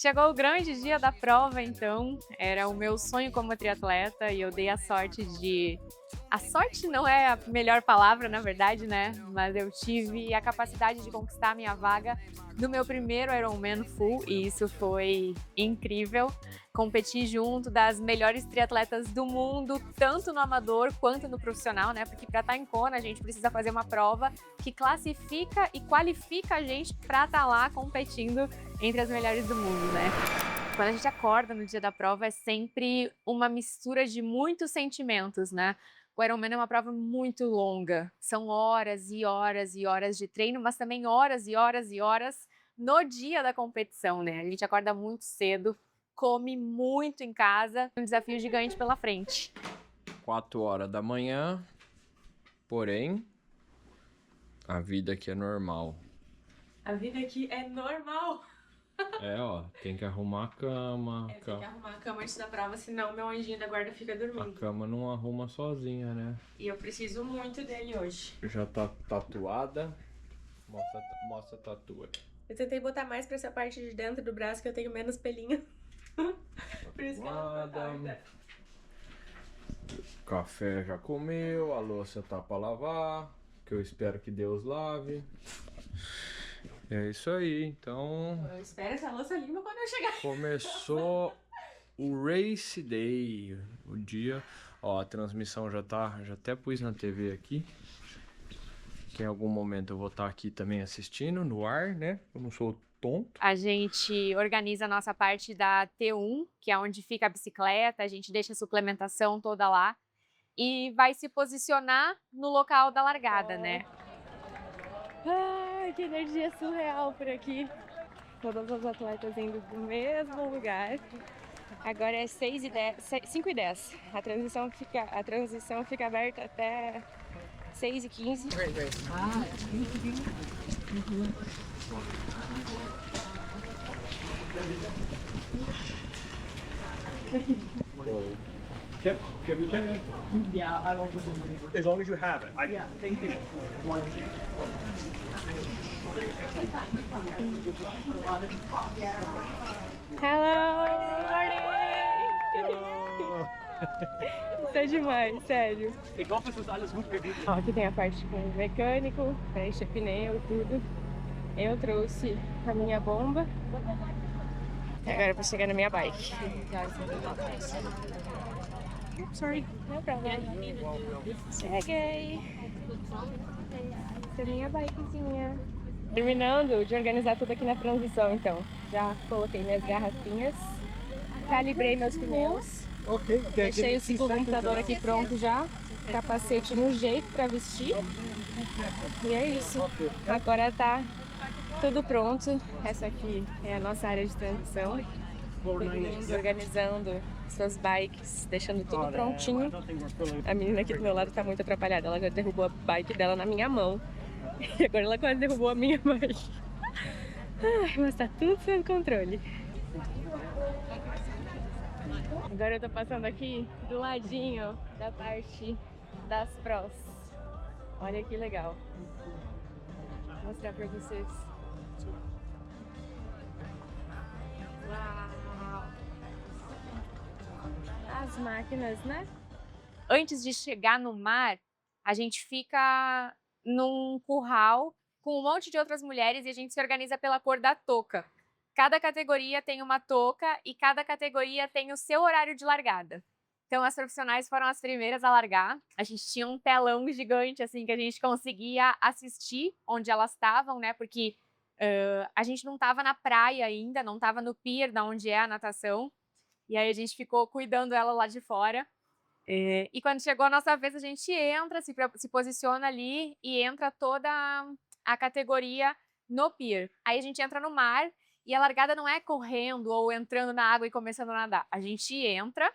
Chegou o grande dia da prova, então, era o meu sonho como triatleta e eu dei a sorte de a sorte não é a melhor palavra, na verdade, né, mas eu tive a capacidade de conquistar a minha vaga no meu primeiro Ironman full e isso foi incrível. Competi junto das melhores triatletas do mundo, tanto no amador quanto no profissional, né, porque para estar em Kona a gente precisa fazer uma prova que classifica e qualifica a gente para estar lá competindo entre as melhores do mundo, né. Quando a gente acorda no dia da prova é sempre uma mistura de muitos sentimentos, né. O Ironman é uma prova muito longa, são horas e horas e horas de treino, mas também horas e horas e horas no dia da competição, né. A gente acorda muito cedo, come muito em casa, um desafio gigante pela frente. 4 horas da manhã, porém, a vida aqui é normal. A vida aqui é normal. Ó, tem que arrumar a cama. Tem que arrumar a cama antes da prova, senão meu anjinho da guarda fica A dormindo. cama não arruma sozinha, né? E eu preciso muito dele hoje. Já tá tatuada. Mostra a tatu aqui. Eu tentei botar mais pra essa parte de dentro do braço que eu tenho menos pelinho. Por isso que ela ficou torta. Café já comeu, a louça tá pra lavar, que eu espero que Deus lave. É isso aí, então Eu espero essa louça limpa quando eu chegar. começou o Race Day, o dia. Ó, a transmissão já até pus na TV aqui. Que em algum momento eu vou estar aqui também assistindo no ar, né? Eu não sou tonto. A gente organiza a nossa parte da T1, que é onde fica a bicicleta, a gente deixa a suplementação toda lá e vai se posicionar no local da largada, né? Ai, que energia surreal por aqui. Todas as atletas indo pro mesmo lugar. Agora é 5h10. A transição fica aberta até 6h15. Can you check it? Yeah, I don't. As long as you have it. Yeah, thank you. Hello! Isso é demais, sério. Ich hoffe, es ist alles gut gewesen. Ó, aqui tem a parte com o mecânico, para encher pneu e tudo. Eu trouxe a minha bomba. Agora eu vou chegar na minha bike. Sorry, no problem. Cheguei. Essa é a minha bikezinha. Terminando de organizar tudo aqui na transição, então. Já coloquei minhas garrafinhas, calibrei meus pneus, deixei o ciclo computador aqui pronto já, capacete no jeito para vestir. E é isso. Agora tá tudo pronto. Essa aqui é a nossa área de transição. Todo mundo organizando suas bikes, deixando tudo prontinho. A menina aqui do meu lado tá muito atrapalhada. Ela já derrubou a bike dela na minha mão. E agora ela quase derrubou a minha bike. Ai, mas tá tudo sob controle. Agora eu tô passando aqui do ladinho da parte das pros. Olha que legal. Vou mostrar pra vocês. Uau! As máquinas, né? Antes de chegar no mar, a gente fica num curral com um monte de outras mulheres e a gente se organiza pela cor da touca. Cada categoria tem uma touca e cada categoria tem o seu horário de largada. Então as profissionais foram as primeiras a largar. A gente tinha um telão gigante assim que a gente conseguia assistir onde elas estavam, né? Porque a gente não estava na praia ainda, não estava no pier, da onde é a natação. E aí a gente ficou cuidando ela lá de fora. E quando chegou a nossa vez, a gente entra, se posiciona ali e entra toda a categoria no pier. Aí a gente entra no mar e a largada não é correndo ou entrando na água e começando a nadar. A gente entra,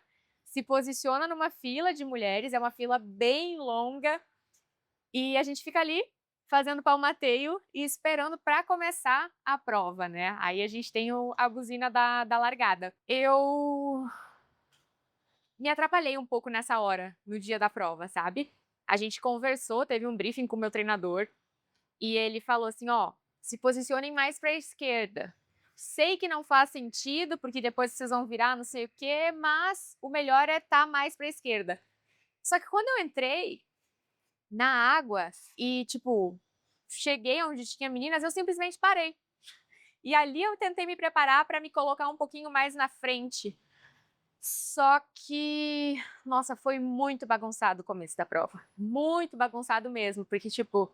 se posiciona numa fila de mulheres, é uma fila bem longa, e a gente fica ali fazendo palmateio e esperando para começar a prova, né? Aí a gente tem a buzina da largada. Eu me atrapalhei um pouco nessa hora, no dia da prova, sabe? A gente conversou, teve um briefing com o meu treinador, e ele falou assim, ó, se posicionem mais para a esquerda, sei que não faz sentido, porque depois vocês vão virar não sei o quê, mas o melhor é estar mais para a esquerda. Só que quando eu entrei na água e, tipo, cheguei onde tinha meninas, eu simplesmente parei. E ali eu tentei me preparar para me colocar um pouquinho mais na frente. Só que, nossa, foi muito bagunçado o começo da prova. Muito bagunçado mesmo, porque, tipo,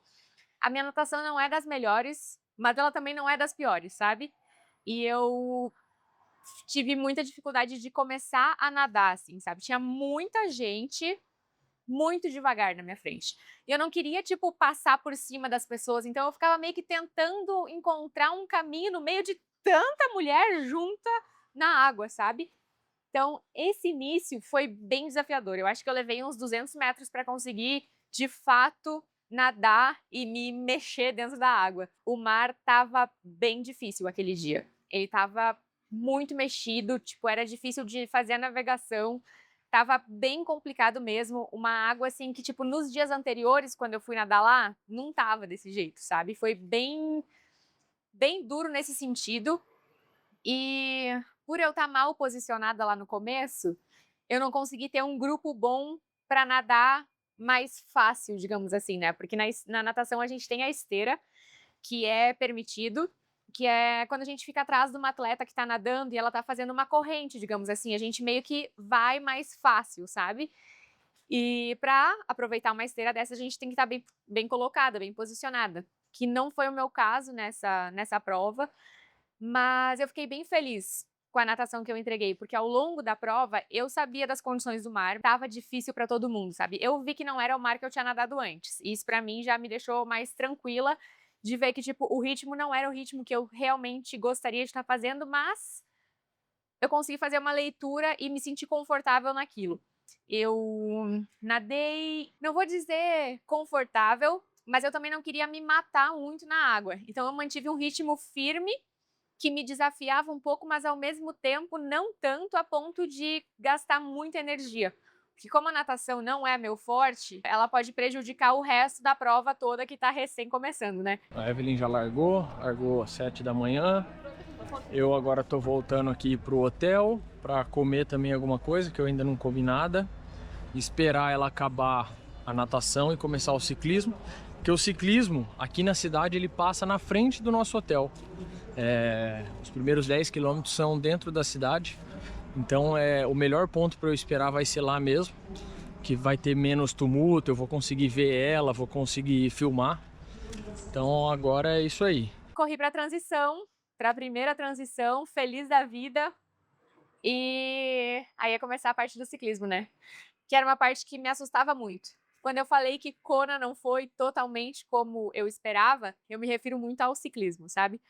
a minha natação não é das melhores, mas ela também não é das piores, sabe? E eu tive muita dificuldade de começar a nadar, assim, sabe? Tinha muita gente muito devagar na minha frente. E eu não queria, tipo, passar por cima das pessoas, então eu ficava meio que tentando encontrar um caminho no meio de tanta mulher junta na água, sabe? Então, esse início foi bem desafiador. Eu acho que eu levei uns 200 metros para conseguir, de fato, nadar e me mexer dentro da água. O mar estava bem difícil aquele dia. Ele estava muito mexido, tipo, era difícil de fazer a navegação. Tava bem complicado mesmo, uma água assim que, tipo, nos dias anteriores, quando eu fui nadar lá, não tava desse jeito, sabe? Foi bem duro nesse sentido. E por eu estar mal posicionada lá no começo, eu não consegui ter um grupo bom para nadar mais fácil, digamos assim, né? Porque na natação a gente tem a esteira, que é permitido, que é quando a gente fica atrás de uma atleta que está nadando e ela está fazendo uma corrente, digamos assim, a gente meio que vai mais fácil, sabe? E para aproveitar uma esteira dessa, a gente tem que estar bem colocada, bem posicionada, que não foi o meu caso nessa prova. Mas eu fiquei bem feliz com a natação que eu entreguei, porque ao longo da prova eu sabia das condições do mar, estava difícil para todo mundo, sabe? Eu vi que não era o mar que eu tinha nadado antes. E isso para mim já me deixou mais tranquila de ver que tipo o ritmo não era o ritmo que eu realmente gostaria de estar fazendo, mas eu consegui fazer uma leitura e me sentir confortável naquilo. Eu nadei, não vou dizer confortável, mas eu também não queria me matar muito na água. Então eu mantive um ritmo firme que me desafiava um pouco, mas ao mesmo tempo não tanto a ponto de gastar muita energia. Porque como a natação não é meu forte, ela pode prejudicar o resto da prova toda que está recém começando, né? A Evelyn já largou às 7 da manhã. Eu agora tô voltando aqui pro hotel para comer também alguma coisa, que eu ainda não comi nada. Esperar ela acabar a natação e começar o ciclismo. Porque o ciclismo aqui na cidade ele passa na frente do nosso hotel. Os primeiros 10 quilômetros são dentro da cidade. Então o melhor ponto para eu esperar vai ser lá mesmo, que vai ter menos tumulto, eu vou conseguir ver ela, vou conseguir filmar. Então agora é isso aí. Corri para a transição, para a primeira transição, feliz da vida. E aí ia começar a parte do ciclismo, né? Que era uma parte que me assustava muito. Quando eu falei que Kona não foi totalmente como eu esperava, eu me refiro muito ao ciclismo, sabe?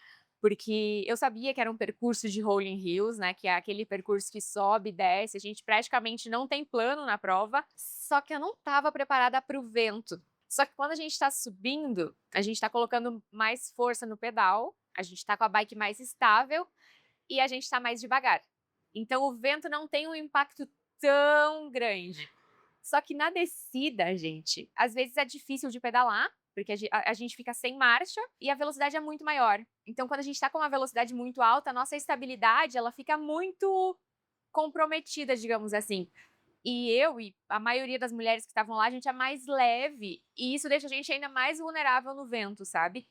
Porque eu sabia que era um percurso de rolling hills, né? Que é aquele percurso que sobe e desce, a gente praticamente não tem plano na prova, só que eu não estava preparada para o vento. Só que quando a gente está subindo, a gente está colocando mais força no pedal, a gente está com a bike mais estável e a gente está mais devagar. Então o vento não tem um impacto tão grande. Só que na descida, gente, às vezes é difícil de pedalar, porque a gente fica sem marcha e a velocidade é muito maior. Então, quando a gente está com uma velocidade muito alta, a nossa estabilidade ela fica muito comprometida, digamos assim. E eu e a maioria das mulheres que estavam lá, a gente é mais leve e isso deixa a gente ainda mais vulnerável no vento, sabe?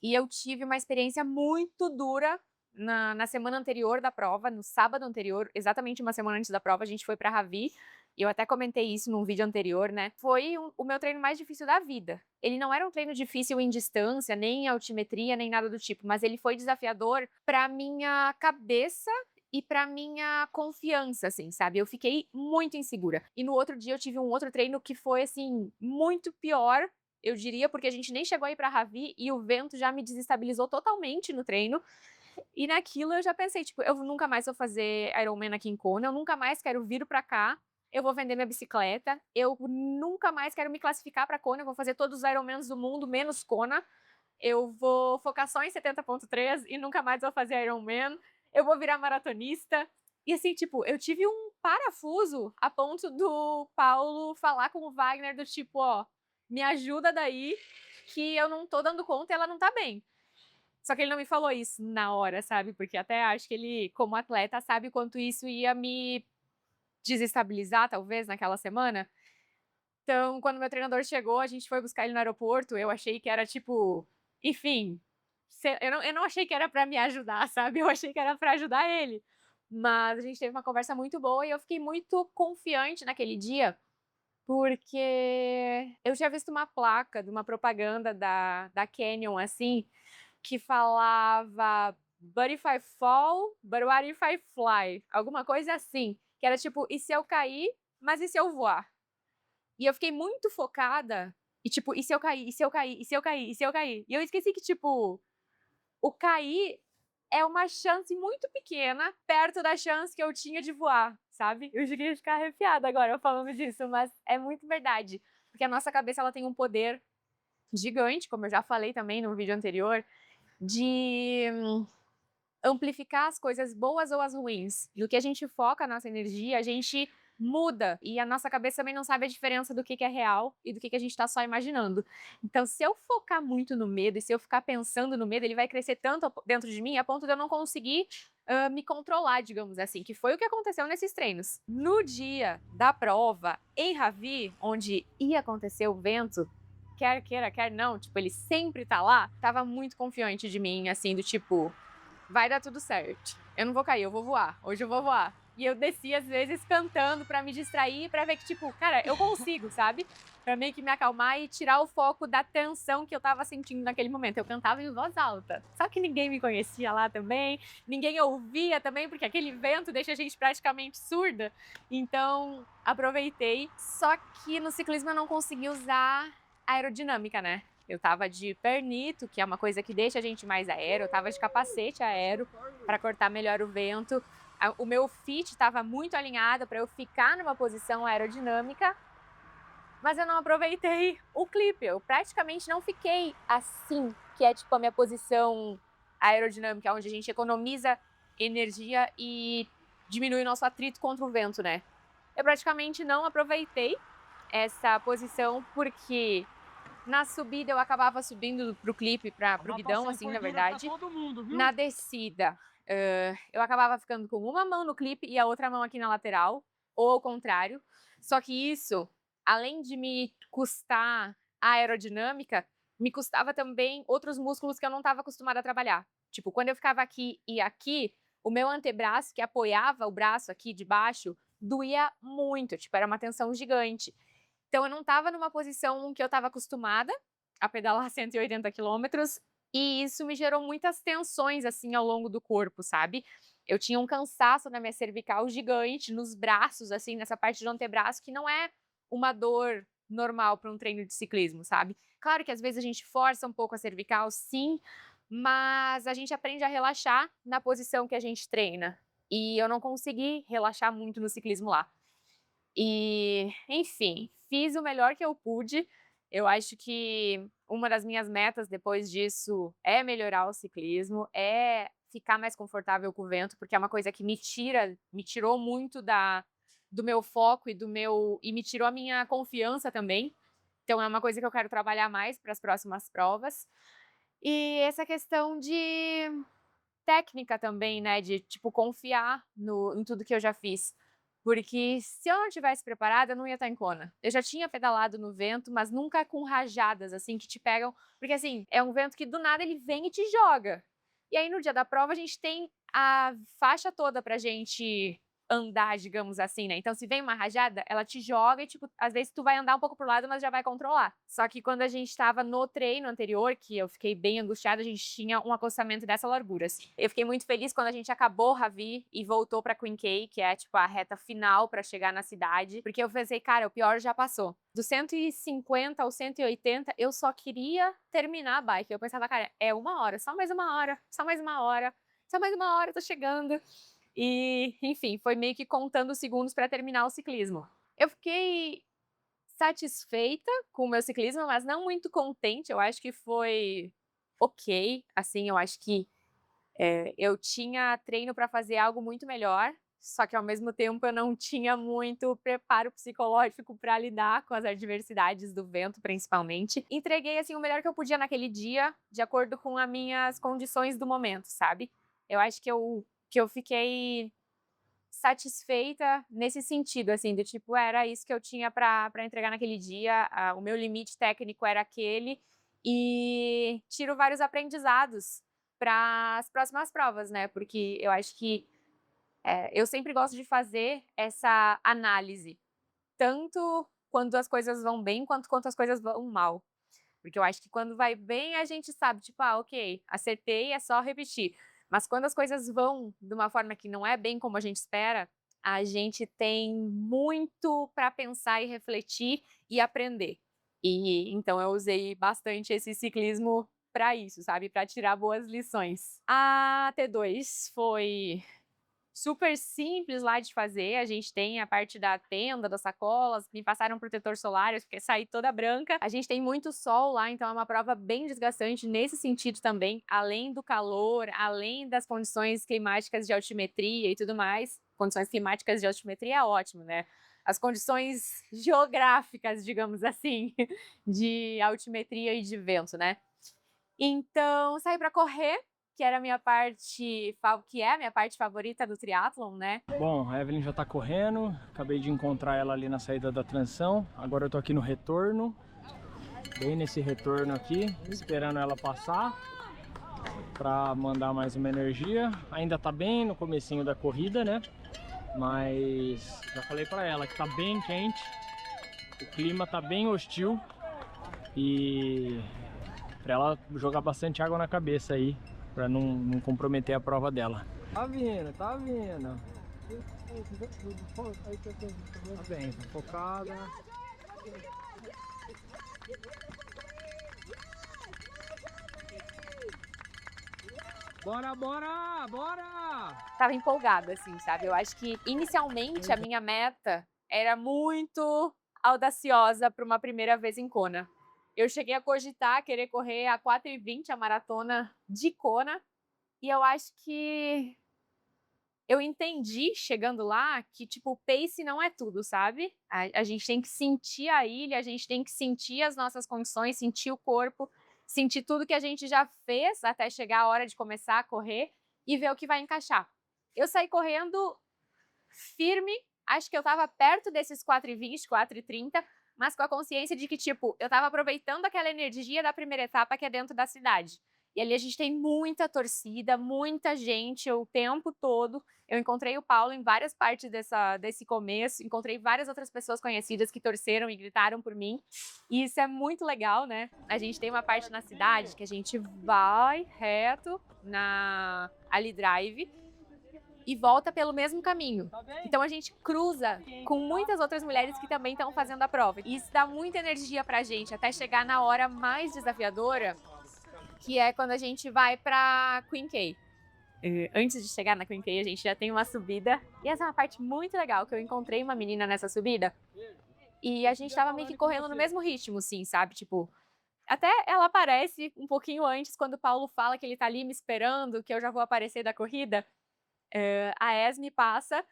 E eu tive uma experiência muito dura na semana anterior da prova, no sábado anterior, exatamente uma semana antes da prova, a gente foi para Ravi. E eu até comentei isso num vídeo anterior, né? Foi o meu treino mais difícil da vida. Ele não era um treino difícil em distância, nem em altimetria, nem nada do tipo, mas ele foi desafiador para minha cabeça e para minha confiança, assim, sabe? Eu fiquei muito insegura. E no outro dia eu tive um outro treino que foi, assim, muito pior, eu diria, porque a gente nem chegou a ir para Ravi e o vento já me desestabilizou totalmente no treino. E naquilo eu já pensei, tipo, eu nunca mais vou fazer Ironman aqui em Kona, eu nunca mais quero vir para cá, eu vou vender minha bicicleta, eu nunca mais quero me classificar para Kona, eu vou fazer todos os Ironmans do mundo, menos Kona, eu vou focar só em 70.3 e nunca mais vou fazer Ironman, eu vou virar maratonista. E assim, tipo, eu tive um parafuso a ponto do Paulo falar com o Wagner do tipo, ó, me ajuda daí, que eu não tô dando conta e ela não tá bem. Só que ele não me falou isso na hora, sabe? Porque até acho que ele, como atleta, sabe quanto isso ia me desestabilizar, talvez, naquela semana. Então, quando meu treinador chegou, a gente foi buscar ele no aeroporto, eu achei que era tipo, enfim, eu não achei que era pra me ajudar, sabe? Eu achei que era pra ajudar ele. Mas a gente teve uma conversa muito boa e eu fiquei muito confiante naquele dia, porque eu tinha visto uma placa de uma propaganda da Canyon, assim, que falava "But if I fall, but what if I fly?" Alguma coisa assim, que era tipo, e se eu cair, mas e se eu voar? E eu fiquei muito focada e tipo, e se eu cair, e se eu cair, e se eu cair, e se eu cair? E eu esqueci que, tipo, o cair é uma chance muito pequena perto da chance que eu tinha de voar, sabe? Eu cheguei a ficar arrepiada agora falando disso, mas é muito verdade. Porque a nossa cabeça, ela tem um poder gigante, como eu já falei também no vídeo anterior, de amplificar as coisas boas ou as ruins. No que a gente foca a nossa energia, a gente muda. E a nossa cabeça também não sabe a diferença do que é real e do que a gente está só imaginando. Então, se eu focar muito no medo e se eu ficar pensando no medo, ele vai crescer tanto dentro de mim a ponto de eu não conseguir me controlar, digamos assim, que foi o que aconteceu nesses treinos. No dia da prova, em Ravi, onde ia acontecer o vento, quer queira, quer não, tipo, ele sempre tá lá, tava muito confiante de mim, assim, do tipo, vai dar tudo certo. Eu não vou cair, eu vou voar. Hoje eu vou voar. E eu desci, às vezes, cantando pra me distrair, pra ver que, tipo, cara, eu consigo, sabe? Pra meio que me acalmar e tirar o foco da tensão que eu tava sentindo naquele momento. Eu cantava em voz alta. Só que ninguém me conhecia lá também, ninguém ouvia também, porque aquele vento deixa a gente praticamente surda. Então, aproveitei. Só que no ciclismo eu não consegui usar aerodinâmica, né? Eu tava de pernito, que é uma coisa que deixa a gente mais aero, eu tava de capacete aero para cortar melhor o vento. O meu fit estava muito alinhado para eu ficar numa posição aerodinâmica, mas eu não aproveitei o clipe. Eu praticamente não fiquei assim, que é tipo a minha posição aerodinâmica, onde a gente economiza energia e diminui o nosso atrito contra o vento, né? Eu praticamente não aproveitei essa posição porque na subida eu acabava subindo pro clipe, pro guidão, assim, na verdade. Na descida, eu acabava ficando com uma mão no clipe e a outra mão aqui na lateral, ou ao contrário. Só que isso, além de me custar a aerodinâmica, me custava também outros músculos que eu não estava acostumada a trabalhar. Tipo, quando eu ficava aqui e aqui, o meu antebraço, que apoiava o braço aqui de baixo, doía muito, tipo, era uma tensão gigante. Então eu não estava numa posição que eu estava acostumada a pedalar 180 quilômetros e isso me gerou muitas tensões, assim, ao longo do corpo, sabe. Eu tinha um cansaço na minha cervical gigante, nos braços, assim, nessa parte do antebraço, que não é uma dor normal para um treino de ciclismo, sabe. Claro que às vezes a gente força um pouco a cervical, sim, mas a gente aprende a relaxar na posição que a gente treina. E eu não consegui relaxar muito no ciclismo lá. E, enfim, fiz o melhor que eu pude. Eu acho que uma das minhas metas depois disso é melhorar o ciclismo, é ficar mais confortável com o vento, porque é uma coisa que me tirou muito do meu foco e me tirou a minha confiança também. Então é uma coisa que eu quero trabalhar mais para as próximas provas. E essa questão de técnica também, né, de, tipo, confiar em tudo que eu já fiz. Porque se eu não tivesse preparada, eu não ia estar em Kona. Eu já tinha pedalado no vento, mas nunca com rajadas, assim, que te pegam. Porque, assim, é um vento que do nada ele vem e te joga. E aí no dia da prova a gente tem a faixa toda pra gente andar, digamos assim, né? Então se vem uma rajada, ela te joga e, tipo, às vezes tu vai andar um pouco pro lado, mas já vai controlar. Só que quando a gente tava no treino anterior, que eu fiquei bem angustiada, a gente tinha um acostamento dessa largura. Eu fiquei muito feliz quando a gente acabou Ravi e voltou pra Queen K, que é, tipo, a reta final pra chegar na cidade, porque eu pensei, cara, o pior já passou. Do 150 ao 180, eu só queria terminar a bike. Eu pensava, cara, é uma hora, só mais uma hora, só mais uma hora, só mais uma hora, tô chegando. E, enfim, foi meio que contando os segundos para terminar o ciclismo. Eu fiquei satisfeita com o meu ciclismo, mas não muito contente. Eu acho que foi ok, assim, eu acho que eu tinha treino para fazer algo muito melhor, só que ao mesmo tempo eu não tinha muito preparo psicológico para lidar com as adversidades do vento, principalmente. Entreguei assim o melhor que eu podia naquele dia, de acordo com as minhas condições do momento, sabe? Eu acho que eu fiquei satisfeita nesse sentido, assim, do tipo, era isso que eu tinha para entregar naquele dia, o meu limite técnico era aquele, e tiro vários aprendizados para as próximas provas, né? Porque eu acho que eu sempre gosto de fazer essa análise, tanto quando as coisas vão bem, quanto quando as coisas vão mal. Porque eu acho que quando vai bem, a gente sabe, tipo, ok, acertei, é só repetir. Mas quando as coisas vão de uma forma que não é bem como a gente espera, a gente tem muito para pensar e refletir e aprender. E então eu usei bastante esse ciclismo para isso, sabe? Para tirar boas lições. A T2 foi super simples lá de fazer, a gente tem a parte da tenda, das sacolas, me passaram protetor solar, eu fiquei saí toda branca. A gente tem muito sol lá, então é uma prova bem desgastante nesse sentido também, além do calor, além das condições climáticas de altimetria e tudo mais. Condições climáticas de altimetria é ótimo, né? As condições geográficas, digamos assim, de altimetria e de vento, né? Então, saí para correr, que era a minha parte, que é a minha parte favorita do triatlon, né? Bom, a Evelyn já tá correndo, acabei de encontrar ela ali na saída da transição, agora eu tô aqui no retorno, bem nesse retorno aqui, esperando ela passar para mandar mais uma energia. Ainda tá bem no comecinho da corrida, né? Mas já falei para ela que tá bem quente, o clima tá bem hostil e para ela jogar bastante água na cabeça aí, para não comprometer a prova dela. Tá vindo, tá vindo. Tá bem, tá focada. Bora, bora, bora! Tava empolgada, assim, sabe? Eu acho que inicialmente a minha meta era muito audaciosa para uma primeira vez em Kona. Eu cheguei a cogitar querer correr a 4h20 a maratona de Kona, e eu acho que eu entendi, chegando lá, que, tipo, o pace não é tudo, sabe? A gente tem que sentir a ilha, a gente tem que sentir as nossas condições, sentir o corpo, sentir tudo que a gente já fez até chegar a hora de começar a correr e ver o que vai encaixar. Eu saí correndo firme, acho que eu tava perto desses 4h20, 4h30, mas com a consciência de que, tipo, eu tava aproveitando aquela energia da primeira etapa que é dentro da cidade. E ali a gente tem muita torcida, muita gente o tempo todo. Eu encontrei o Paulo em várias partes desse começo, encontrei várias outras pessoas conhecidas que torceram e gritaram por mim. E isso é muito legal, né? A gente tem uma parte na cidade que a gente vai reto na Ali Drive e volta pelo mesmo caminho. Então a gente cruza com muitas outras mulheres que também estão fazendo a prova. E isso dá muita energia pra gente até chegar na hora mais desafiadora, que é quando a gente vai pra Queen K. Antes de chegar na Queen K, a gente já tem uma subida. E essa é uma parte muito legal, que eu encontrei uma menina nessa subida. E a gente tava meio que correndo no mesmo ritmo, sim, sabe? Tipo, até ela aparece um pouquinho antes, quando o Paulo fala que ele tá ali me esperando, que eu já vou aparecer da corrida. A Esme passa,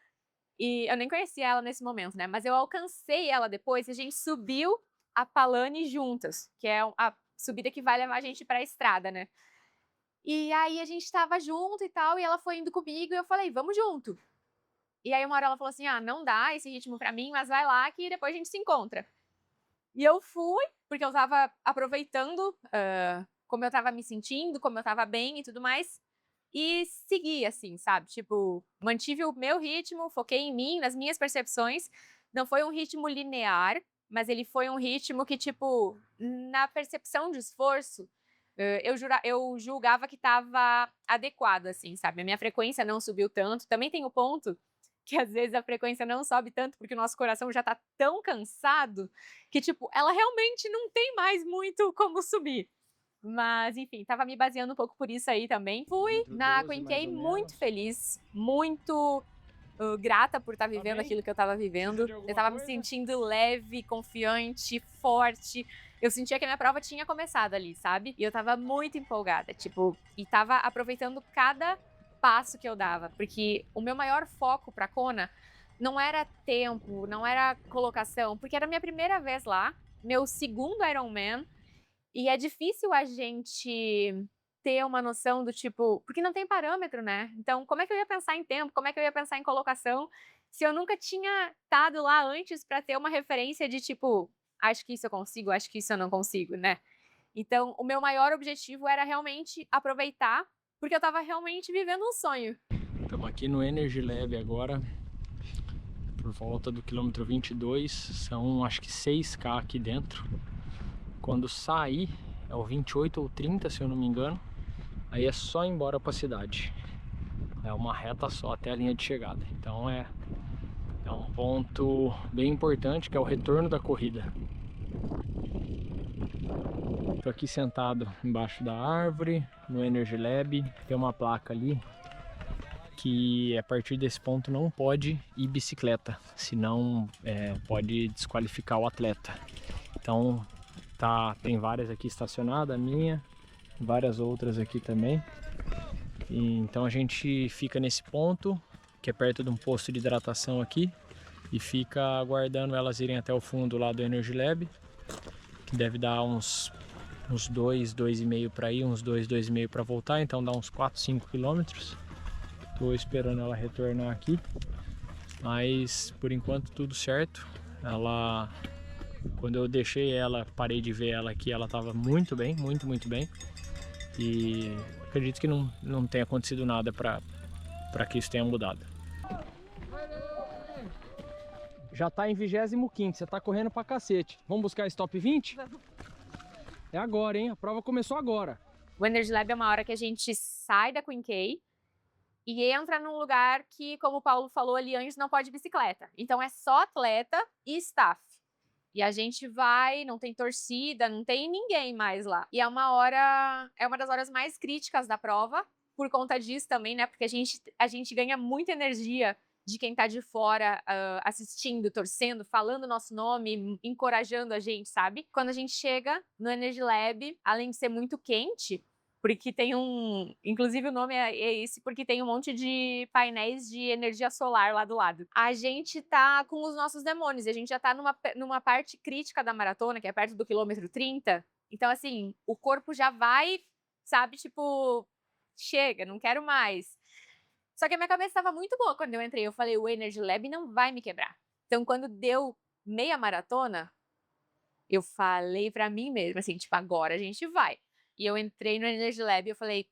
e eu nem conhecia ela nesse momento, né? Mas eu alcancei ela depois e a gente subiu a Palani juntas, que é a subida que vai levar a gente pra estrada, né? E aí a gente tava junto e tal, e ela foi indo comigo e eu falei, vamos junto. E aí uma hora ela falou assim, não dá esse ritmo pra mim, mas vai lá que depois a gente se encontra. E eu fui, porque eu tava aproveitando como eu tava me sentindo, como eu tava bem e tudo mais. E segui, assim, sabe? Tipo, mantive o meu ritmo, foquei em mim, nas minhas percepções. Não foi um ritmo linear, mas ele foi um ritmo que, tipo, na percepção de esforço, eu julgava que estava adequado, assim, sabe? A minha frequência não subiu tanto. Também tem o ponto que às vezes a frequência não sobe tanto porque o nosso coração já tá tão cansado que, tipo, ela realmente não tem mais muito como subir. Mas, enfim, tava me baseando um pouco por isso aí também. Fui na Queen K muito feliz, muito grata por estar vivendo aquilo que eu tava vivendo. Eu tava me sentindo leve, confiante, forte. Eu sentia que a minha prova tinha começado ali, sabe? E eu tava muito empolgada, tipo, e tava aproveitando cada passo que eu dava, porque o meu maior foco para Kona não era tempo, não era colocação, porque era a minha primeira vez lá, meu segundo Ironman, e é difícil a gente ter uma noção do tipo, porque não tem parâmetro, né? Então, como é que eu ia pensar em tempo? Como é que eu ia pensar em colocação se eu nunca tinha estado lá antes para ter uma referência de tipo, acho que isso eu consigo, acho que isso eu não consigo, né? Então, o meu maior objetivo era realmente aproveitar, porque eu estava realmente vivendo um sonho. Estamos aqui no Energy Lab agora, por volta do quilômetro 22, são acho que 6K aqui dentro. Quando sair, é o 28 ou 30, se eu não me engano, aí é só ir embora para a cidade. É uma reta só até a linha de chegada. Então é um ponto bem importante, que é o retorno da corrida. Estou aqui sentado embaixo da árvore, no Energy Lab. Tem uma placa ali que a partir desse ponto não pode ir bicicleta, senão pode desqualificar o atleta. Então tem várias aqui estacionadas, a minha, várias outras aqui também. Então a gente fica nesse ponto, que é perto de um posto de hidratação aqui, e fica aguardando elas irem até o fundo lá do Energy Lab, que deve dar uns 2,5 para ir, uns 2,5 para voltar, então dá uns 4, 5 quilômetros. Tô esperando ela retornar aqui, mas por enquanto tudo certo. Quando eu deixei ela, parei de ver ela aqui, ela estava muito bem, muito bem. E acredito que não tenha acontecido nada para que isso tenha mudado. Já tá em 25º, você tá correndo pra cacete. Vamos buscar esse top 20? É agora, hein? A prova começou agora. O Energy Lab é uma hora que a gente sai da Queen K e entra num lugar que, como o Paulo falou ali antes, não pode bicicleta. Então é só atleta e staff. E a gente vai, não tem torcida, não tem ninguém mais lá. E é uma das horas mais críticas da prova, por conta disso também, né? Porque a gente ganha muita energia de quem tá de fora assistindo, torcendo, falando nosso nome, encorajando a gente, sabe? Quando a gente chega no Energy Lab, além de ser muito quente, porque tem inclusive o nome é esse, porque tem um monte de painéis de energia solar lá do lado. A gente tá com os nossos demônios, e a gente já tá numa parte crítica da maratona, que é perto do quilômetro 30. Então, assim, o corpo já vai, sabe, tipo, chega, não quero mais. Só que a minha cabeça estava muito boa quando eu entrei. Eu falei, o Energy Lab não vai me quebrar. Então, quando deu meia maratona, eu falei pra mim mesma, assim, tipo, agora a gente vai. E eu entrei no Energy Lab e eu falei,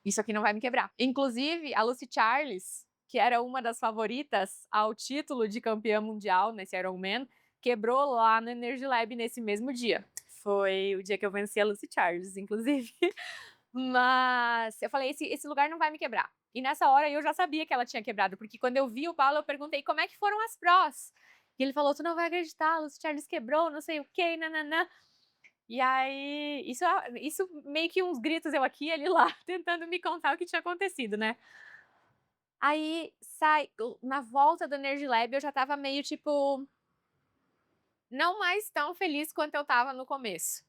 isso aqui não vai me quebrar. Inclusive, a Lucy Charles, que era uma das favoritas ao título de campeã mundial nesse Ironman, quebrou lá no Energy Lab nesse mesmo dia. Foi o dia que eu venci a Lucy Charles, inclusive. Mas eu falei, esse lugar não vai me quebrar. E nessa hora eu já sabia que ela tinha quebrado, porque quando eu vi o Paulo, eu perguntei como é que foram as prós. E ele falou, tu não vai acreditar, a Lucy Charles quebrou, não sei o que, nananã. E aí, isso meio que uns gritos eu aqui e ele lá, tentando me contar o que tinha acontecido, né? Aí, na volta do Energy Lab, eu já tava meio, tipo, não mais tão feliz quanto eu tava no começo.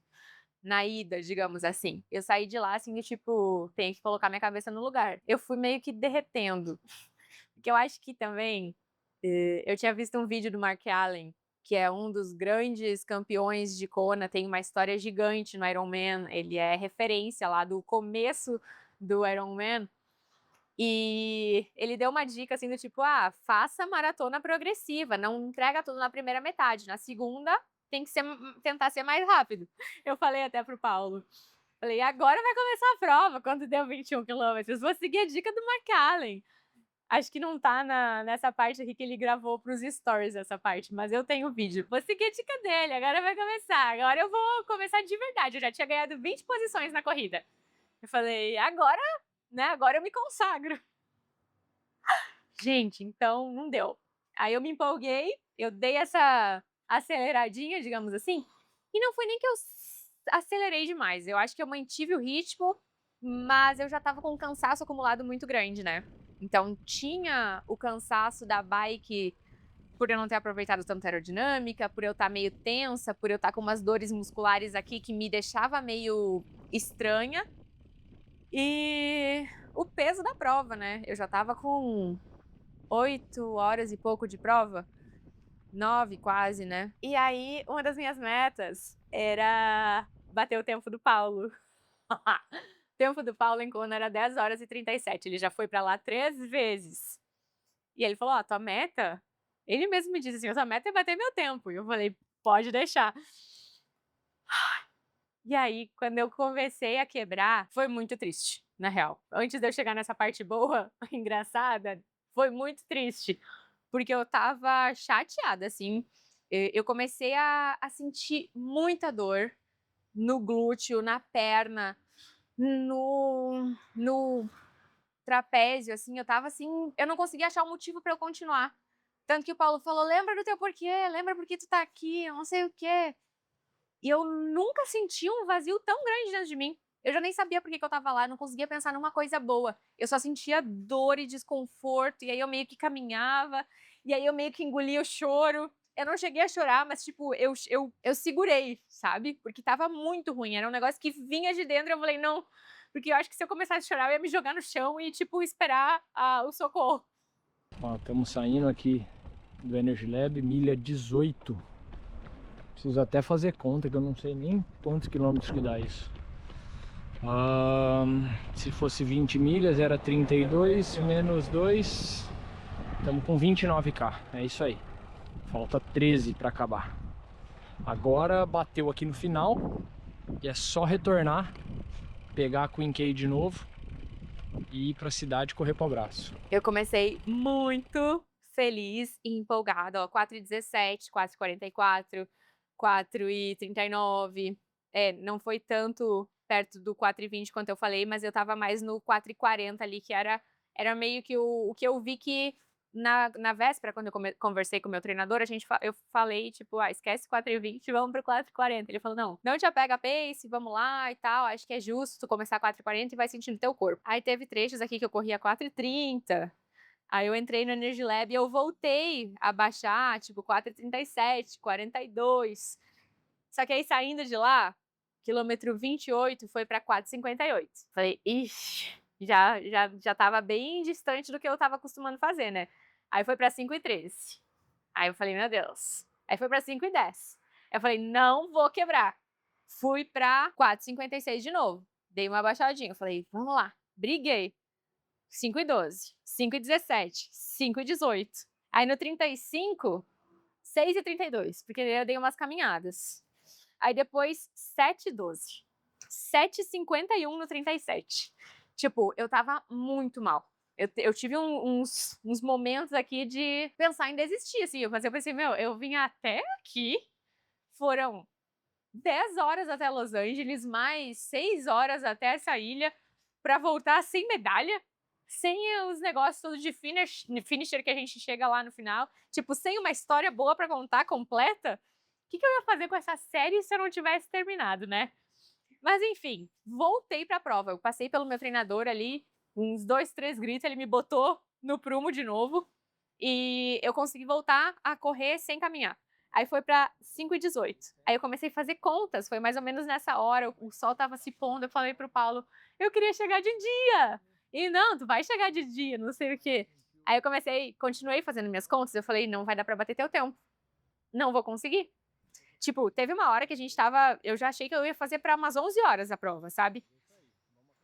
Na ida, digamos assim. Eu saí de lá, assim, de tipo, tenho que colocar minha cabeça no lugar. Eu fui meio que derretendo. Porque eu acho que também, eu tinha visto um vídeo do Mark Allen, que é um dos grandes campeões de Kona, tem uma história gigante no Ironman, ele é referência lá do começo do Ironman, e ele deu uma dica assim do tipo, faça maratona progressiva, não entrega tudo na primeira metade, na segunda tem que tentar ser mais rápido. Eu falei até pro Paulo, falei, agora vai começar a prova, quando deu 21 quilômetros, vou seguir a dica do Mark Allen. Acho que não tá nessa parte aqui que ele gravou pros stories, essa parte, mas eu tenho o vídeo. Vou seguir a dica dele, agora vai começar. Agora eu vou começar de verdade. Eu já tinha ganhado 20 posições na corrida. Eu falei, agora, né, agora eu me consagro. Gente, então não deu. Aí eu me empolguei, eu dei essa aceleradinha, digamos assim, e não foi nem que eu acelerei demais. Eu acho que eu mantive o ritmo, mas eu já tava com um cansaço acumulado muito grande, né? Então tinha o cansaço da bike por eu não ter aproveitado tanto a aerodinâmica, por eu estar meio tensa, por eu estar com umas dores musculares aqui que me deixava meio estranha. E o peso da prova, né? Eu já tava com 8 horas e pouco de prova, 9 quase, né? E aí, uma das minhas metas era bater o tempo do Paulo. O tempo do Paulo em Kona era 10 horas e 37. Ele já foi pra lá 3 vezes. E ele falou: ó, tua meta. Ele mesmo me disse assim: a tua meta é bater meu tempo. E eu falei: pode deixar. E aí, quando eu comecei a quebrar, foi muito triste, na real. Antes de eu chegar nessa parte boa, engraçada, foi muito triste. Porque eu tava chateada, assim. Eu comecei a sentir muita dor no glúteo, na perna, no trapézio, assim. Eu tava assim, eu não conseguia achar um motivo pra eu continuar. Tanto que o Paulo falou: lembra do teu porquê, lembra por que tu tá aqui, eu não sei o quê. E eu nunca senti um vazio tão grande dentro de mim. Eu já nem sabia por que eu tava lá, não conseguia pensar numa coisa boa. Eu só sentia dor e desconforto, e aí eu meio que caminhava, e aí eu meio que engolia o choro. Eu não cheguei a chorar, mas, tipo, eu segurei, sabe? Porque tava muito ruim, era um negócio que vinha de dentro, eu falei, não. Porque eu acho que se eu começasse a chorar, eu ia me jogar no chão e, tipo, esperar o socorro. Ó, estamos saindo aqui do Energy Lab, milha 18. Preciso até fazer conta, que eu não sei nem quantos quilômetros que dá isso. Se fosse 20 milhas, era 32 menos 2. Estamos com 29k, é isso aí. Falta 13 para acabar. Agora bateu aqui no final e é só retornar, pegar a Queen K de novo e ir para a cidade correr para o braço. Eu comecei muito feliz e empolgada, ó, 4h17, 4h44, 4h39. Não foi tanto perto do 4h20 quanto eu falei, mas eu tava mais no 4h40 ali, que era meio que o que eu vi que na véspera, quando eu conversei com o meu treinador, eu falei, tipo, esquece 4h20, vamos pro 4h40. Ele falou, não te apega a pace, vamos lá e tal, acho que é justo tu começar 4h40 e vai sentindo teu corpo. Aí teve trechos aqui que eu corria 4h30, aí eu entrei no Energy Lab e eu voltei a baixar, tipo, 4h37, 42. Só que aí saindo de lá, quilômetro 28 foi pra 4h58. Falei, ixi, já tava bem distante do que eu tava acostumando fazer, né? Aí foi pra 5h13. Aí eu falei, meu Deus. Aí foi pra 5h10. Eu falei, não vou quebrar. Fui pra 4h56 de novo. Dei uma baixadinha. Eu falei, vamos lá. Briguei. 5h12, 5h17, 5h18. Aí no 35, 6h32, porque eu dei umas caminhadas. Aí depois 7h12, 7h51 no 37. Tipo, eu tava muito mal. Eu tive uns momentos aqui de pensar em desistir, assim. Mas eu pensei, meu, eu vim até aqui, foram 10 horas até Los Angeles, mais 6 horas até essa ilha, pra voltar sem medalha, sem os negócios todos de finisher que a gente chega lá no final, tipo, sem uma história boa pra contar, completa. O que eu ia fazer com essa série se eu não tivesse terminado, né? Mas enfim, voltei pra prova. Eu passei pelo meu treinador ali, uns 2, 3 gritos, ele me botou no prumo de novo e eu consegui voltar a correr sem caminhar. Aí foi pra 5h18. Aí eu comecei a fazer contas, foi mais ou menos nessa hora, o sol tava se pondo, eu falei pro Paulo, eu queria chegar de dia. E não, tu vai chegar de dia, não sei o quê. Aí eu continuei fazendo minhas contas, eu falei, não vai dar pra bater teu tempo. Não vou conseguir. Tipo, teve uma hora que a gente tava, eu já achei que eu ia fazer pra umas 11 horas a prova, sabe?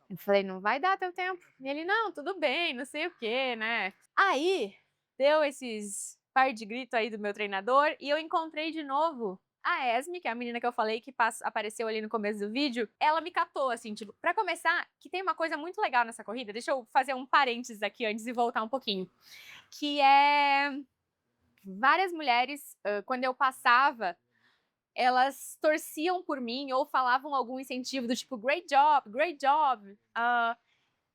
Eu falei, não vai dar teu tempo. E ele, não, tudo bem, não sei o quê, né? Aí, deu esses par de grito aí do meu treinador e eu encontrei de novo a Esme, que é a menina que eu falei que apareceu ali no começo do vídeo. Ela me catou, assim, tipo, pra começar, que tem uma coisa muito legal nessa corrida, deixa eu fazer um parênteses aqui antes de voltar um pouquinho, que é várias mulheres, quando eu passava, elas torciam por mim ou falavam algum incentivo do tipo, great job, great job.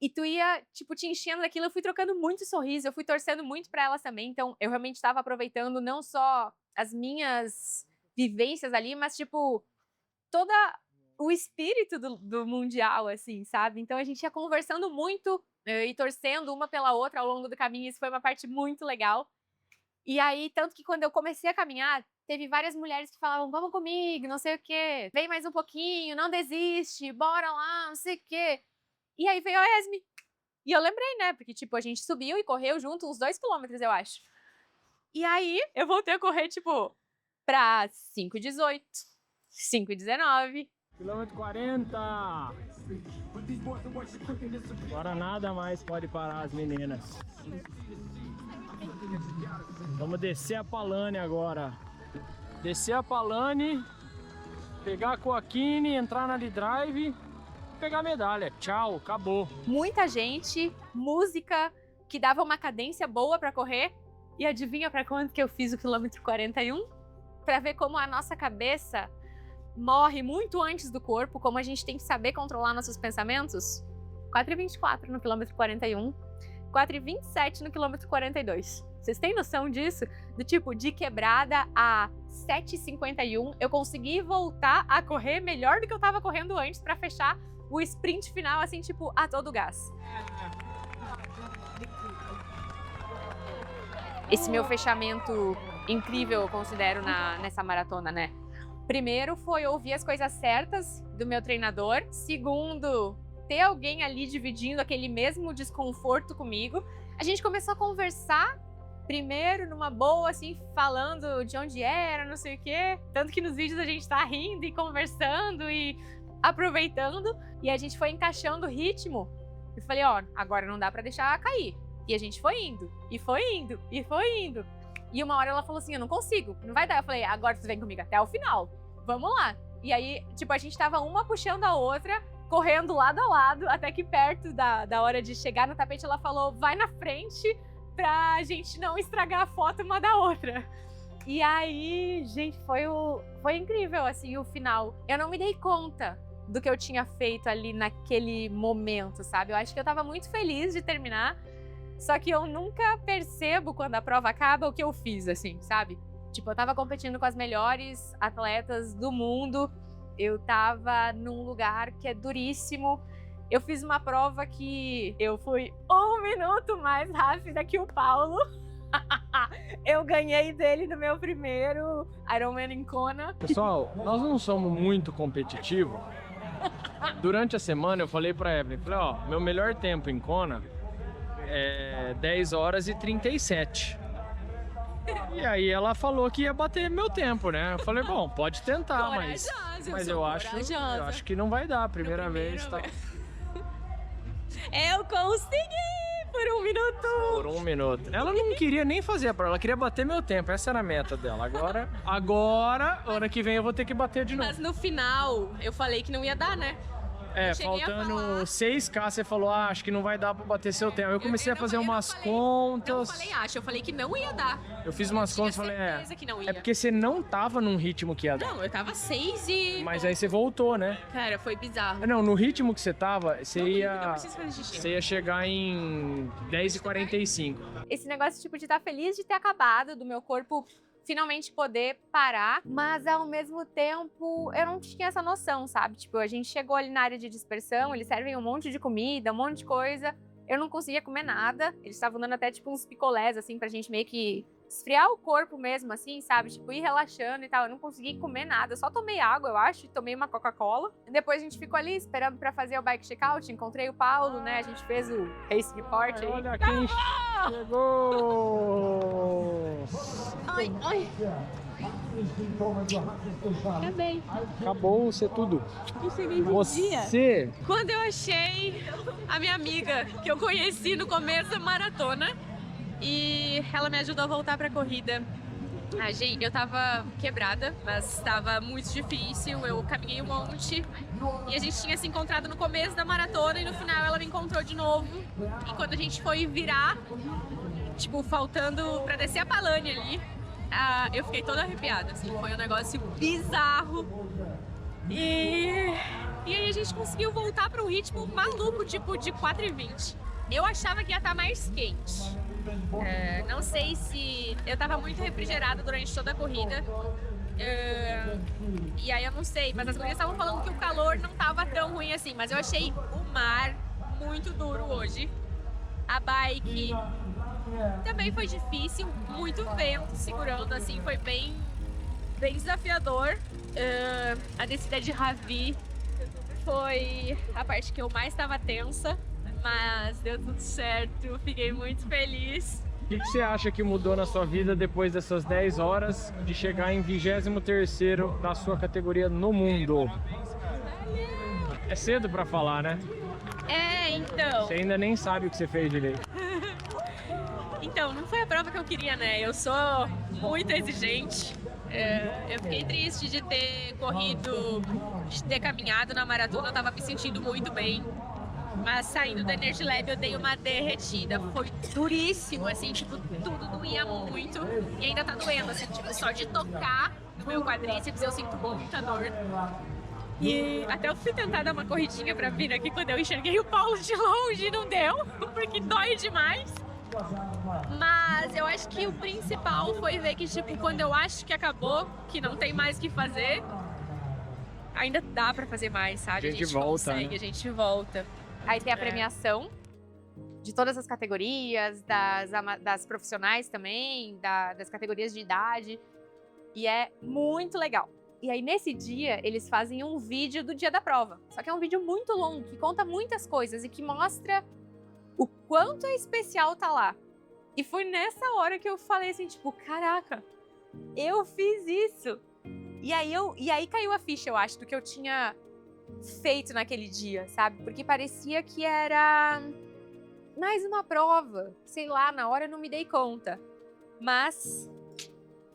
E tu ia, tipo, te enchendo daquilo. Eu fui trocando muito sorriso, eu fui torcendo muito pra elas também. Então, eu realmente estava aproveitando não só as minhas vivências ali, mas, tipo, todo o espírito do Mundial, assim, sabe? Então, a gente ia conversando muito e torcendo uma pela outra ao longo do caminho. Isso foi uma parte muito legal. E aí, tanto que quando eu comecei a caminhar, teve várias mulheres que falavam, vamos comigo, não sei o quê, vem mais um pouquinho, não desiste, bora lá, não sei o quê. E aí veio a Esme. E eu lembrei, né? Porque, tipo, a gente subiu e correu junto uns 2 quilômetros, eu acho. E aí, eu voltei a correr, tipo, pra 5:18, 5:19. Quilômetro 40! Agora nada mais pode parar as meninas. Vamos descer a Palane agora. Descer a Palane, pegar a Coaquine, entrar na Lidrive e pegar a medalha. Tchau, acabou. Muita gente, música que dava uma cadência boa pra correr. E adivinha pra quanto que eu fiz o quilômetro 41? Pra ver como a nossa cabeça morre muito antes do corpo, como a gente tem que saber controlar nossos pensamentos. 4:24 no quilômetro 41, 4:27 no quilômetro 42. Vocês têm noção disso? Do tipo, de quebrada a 7:51, eu consegui voltar a correr melhor do que eu tava correndo antes pra fechar o sprint final, assim, tipo, a todo gás. Esse meu fechamento incrível, eu considero, nessa maratona, né? Primeiro foi ouvir as coisas certas do meu treinador. Segundo, ter alguém ali dividindo aquele mesmo desconforto comigo. A gente começou a conversar, primeiro numa boa, assim, falando de onde era, não sei o quê. Tanto que nos vídeos a gente tá rindo e conversando e aproveitando. E a gente foi encaixando o ritmo. Eu falei, ó, agora não dá pra deixar cair. E a gente foi indo, e foi indo, e foi indo. E uma hora ela falou assim, eu não consigo, não vai dar. Eu falei, agora você vem comigo até o final, vamos lá. E aí, tipo, a gente tava uma puxando a outra, correndo lado a lado, até que perto da hora de chegar no tapete, ela falou, vai na frente pra gente não estragar a foto uma da outra. E aí, gente, foi incrível, assim, o final. Eu não me dei conta do que eu tinha feito ali naquele momento, sabe? Eu acho que eu tava muito feliz de terminar, só que eu nunca percebo quando a prova acaba o que eu fiz, assim, sabe? Tipo, eu tava competindo com as melhores atletas do mundo, eu tava num lugar que é duríssimo. Eu fiz uma prova que eu fui 1 minuto mais rápida que o Paulo. Eu ganhei dele no meu primeiro Ironman em Kona. Pessoal, nós não somos muito competitivos. Durante a semana eu falei pra Evelyn, falei, ó, meu melhor tempo em Kona é 10h37. E aí ela falou que ia bater meu tempo, né? Eu falei, bom, pode tentar, mas eu acho que não vai dar, primeira vez, tá? Eu consegui por 1 minuto. Por 1 minuto. Ela não queria nem fazer a prova, ela queria bater meu tempo, essa era a meta dela. Agora, ano que vem eu vou ter que bater de novo. Mas no final, eu falei que não ia dar, né? Faltando 6K, você falou, acho que não vai dar pra bater seu tempo. Eu comecei a fazer umas contas. Não falei acho, eu falei que não ia dar. Eu fiz umas contas e falei, que não ia. é porque você não tava num ritmo que ia dar. Não, eu tava 6 e... Mas aí você voltou, né? Cara, foi bizarro. Não, no ritmo que você tava, você Eu ia preciso fazer xixi. você ia chegar em 10h45. Esse negócio, tipo, de estar feliz de ter acabado, do meu corpo finalmente poder parar, mas ao mesmo tempo eu não tinha essa noção, sabe? Tipo, a gente chegou ali na área de dispersão, eles servem um monte de comida, um monte de coisa. Eu não conseguia comer nada. Eles estavam dando até, tipo, uns picolés, assim, pra gente meio que esfriar o corpo mesmo, assim, sabe? Tipo, ir relaxando e tal. Eu não consegui comer nada. Eu só tomei água, eu acho, e tomei uma Coca-Cola. Depois a gente ficou ali esperando pra fazer o bike checkout. Encontrei o Paulo, né? A gente fez o race report aí. Olha quem chegou! Ai, ai. Acabei. Acabou ser tudo. Eu cheguei de dia. Você... Quando eu achei a minha amiga, que eu conheci no começo da maratona, e ela me ajudou a voltar pra corrida. Eu tava quebrada, mas tava muito difícil, eu caminhei um monte, e a gente tinha se encontrado no começo da maratona, e no final ela me encontrou de novo. E quando a gente foi virar, tipo, faltando pra descer a Palane ali, eu fiquei toda arrepiada, assim, foi um negócio bizarro. E aí a gente conseguiu voltar para um ritmo maluco, tipo de 4:20. Eu achava que ia estar mais quente. Não sei se... Eu tava muito refrigerada durante toda a corrida. E aí eu não sei, mas as gurias estavam falando que o calor não tava tão ruim assim. Mas eu achei o mar muito duro hoje. A bike também foi difícil, muito vento segurando, assim, foi bem desafiador. A descida de Ravi foi a parte que eu mais estava tensa, mas deu tudo certo, fiquei muito feliz. O que você acha que mudou na sua vida depois dessas 10 horas de chegar em 23º da sua categoria no mundo? É cedo pra falar, né? Então. Você ainda nem sabe o que você fez direito. Então, não foi a prova que eu queria, né? Eu sou muito exigente. Eu fiquei triste de ter corrido, de ter caminhado na maratona, eu tava me sentindo muito bem. Mas saindo do Energy Lab eu dei uma derretida. Foi duríssimo, assim, tipo, tudo doía muito. E ainda tá doendo, assim, tipo, só de tocar no meu quadríceps eu sinto muita dor. E até eu fui tentar dar uma corridinha pra vir aqui quando eu enxerguei o Paulo de longe, não deu, porque dói demais. Mas eu acho que o principal foi ver que, tipo, quando eu acho que acabou, que não tem mais o que fazer, ainda dá pra fazer mais, sabe? A gente volta, consegue, né? a gente volta. Aí tem a premiação de todas as categorias, das profissionais também, das categorias de idade. E é muito legal. E aí, nesse dia, eles fazem um vídeo do dia da prova. Só que é um vídeo muito longo, que conta muitas coisas e que mostra o quanto é especial tá lá. E foi nessa hora que eu falei assim, tipo, caraca, eu fiz isso. E aí caiu a ficha, eu acho, do que eu tinha feito naquele dia, sabe? Porque parecia que era mais uma prova. Sei lá, na hora eu não me dei conta. Mas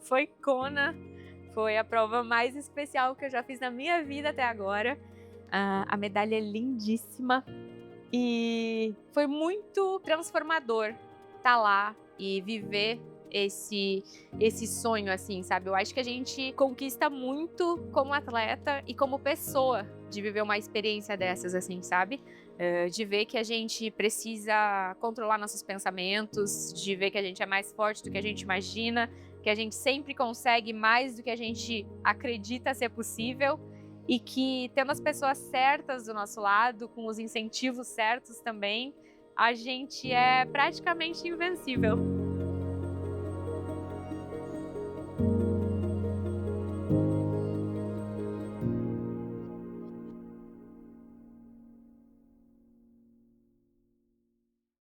foi Kona. Foi a prova mais especial que eu já fiz na minha vida até agora. A medalha é lindíssima. E foi muito transformador estar lá e viver esse sonho, assim, sabe? Eu acho que a gente conquista muito como atleta e como pessoa de viver uma experiência dessas, assim, sabe? De ver que a gente precisa controlar nossos pensamentos, de ver que a gente é mais forte do que a gente imagina, que a gente sempre consegue mais do que a gente acredita ser possível e que, tendo as pessoas certas do nosso lado, com os incentivos certos também, a gente é praticamente invencível.